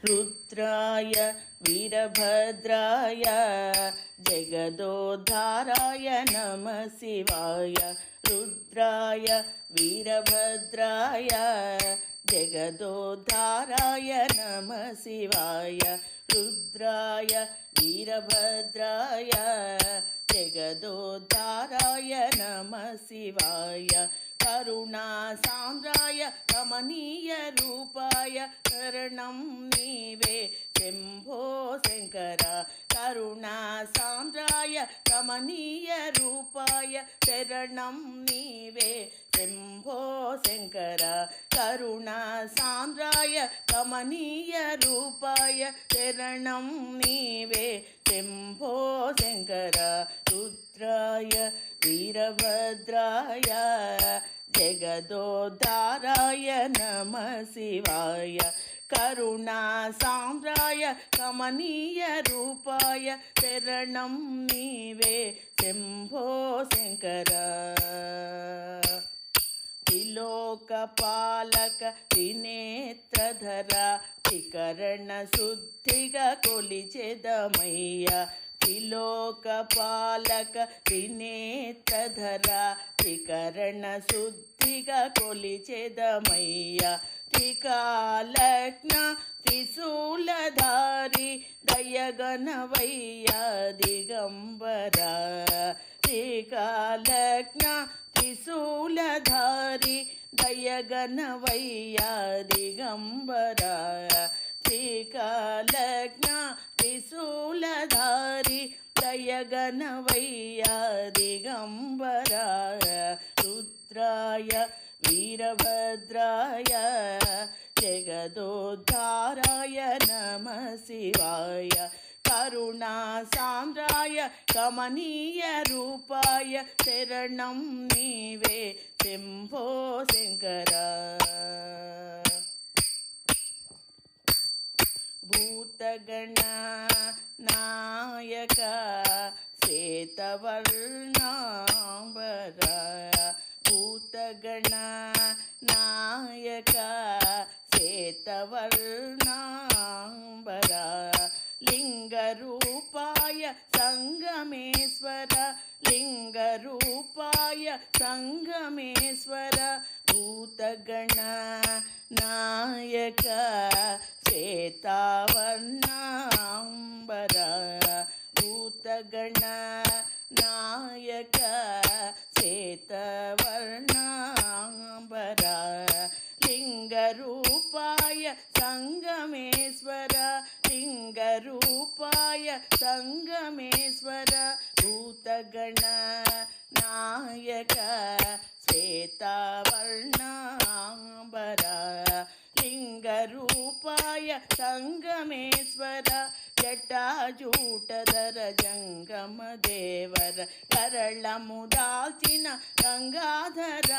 रुद्राय वीरभद्राय जगदोद्धाराय नमः शिवाय। रुद्राय वीरभद्राय जगदोद्धाराय नमः शिवाय। रुद्राय वीरभद्राय जगदोद्धाराय नमः शिवाय। करुणासान्द्राय कमनीय रूपाय शरणं नीवे शम्भो शङ्कर। करुणासान्द्राय कमनीय रूपाय शरणं नीवे शम्भो शङ्कर। करुणासान्द्राय कमनीय रूपाय शरणं नीवे शम्भो शङ्कर। रुद्राय वीरभद्राय जगदोद्धाराय नमः शिवाय। करुणासान्द्राय कमनीय रूपाय शरणं नीवे शम्भो शङ्कर। त्रिलोकपालक त्रिनेत्रधर त्रिकरणशुद्धिग कोलिचेदमय्य। त्रिलोकपालक त्रिनेत्रधर त्रिकरणशुद्धिग कोलिचेदमय्य। त्रिकालज्ञ त्रिशूलधारी दयगनवय्य दिगंबर। त्रिकालज्ञ त्रिशूलधारी दयगनवय्य दिगंबर। त्रिकालज्ञ त्रिशूलधारी दयगनवय्य दिगंबर। रुद्राय वीरभद्राय जगदोद्धाराय नमः शिवाय। करुणासान्द्राय कमनीय रूपाय शरणं नीवे शम्भो शङ्कर। भूतगण नायक श्वेतवर्णांबर। भूतगण नायक श्वेतवर्णांबर। लिंगरूपाय संगमेश्वर। लिंगरूपाय संगमेश्वर। भूतगण नायक श्वेतवर्णांबर। भूतगण नायक श्वेतवर्णांबर। लिंगरूपाय संगमेश्वर। लिंगरूपाय संगमेश्वर। भूतगण नायक श्वेतवर्णांबर। लिंगरूपाय संगमेश्वर। जटाजूटधर जंगमदेवर करळमुदाल्चिन गंगाधर।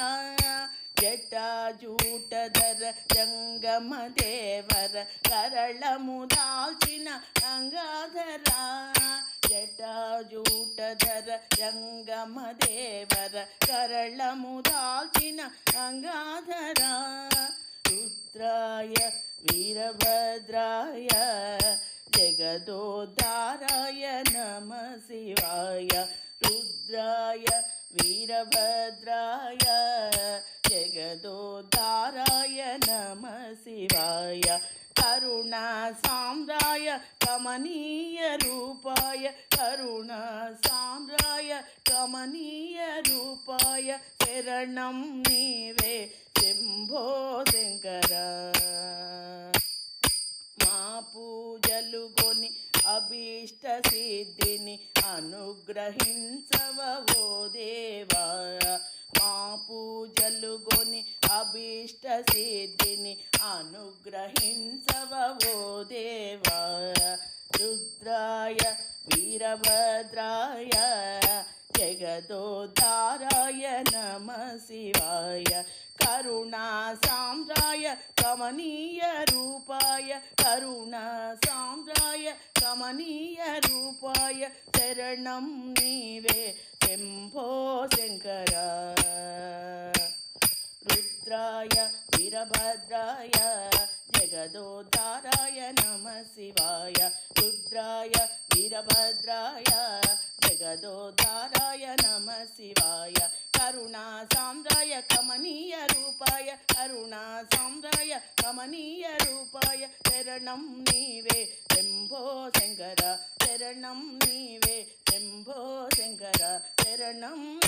जटाजूटधर जंगमदेवर करळमुदाल्चिन गंगाधर। जटाजूटधर जंगमदेवर करळमुदाल्चिन गंगाधर। रुद्राय वीरभद्राय जगदोद्धाराय नमः शिवाय। रुद्राय वीरभद्राय जगदोद्धाराय नमः शिवाय। करुणासान्द्राय कमनीय रूपाय करुणासान्द्राय कमनीय रूपाय शरणं नीवे शम्भो शङ्कर। మా పూజలు గొని అభీష్ట సిద్ధిని అనుగ్రహించవో దేవా। మా పూజలు గొని అభీష్ట సిద్ధిని అనుగ్రహించవో దేవా। रुद्राय वीरभद्राय जगदोद्धाराय नमः शिवाय। करुणासान्द्राय कमनीय रूपाय करुणासान्द्राय कमनीय रूपाय शरणं नीवे शम्भो शङ्कर। रुद्राय वीरभद्राय जगदोद्धाराय जगदोद्धाराय नमः शिवाय रुद्राय वीरभद्राय जगदोद्धाराय नमः शिवाय करुणासान्द्राय कमनीय रूपाय करुणासान्द्राय कमनीय रूपाय शरणं नीवे शम्भो शङ्कर शरणं नीवे शम्भो शङ्कर शरणं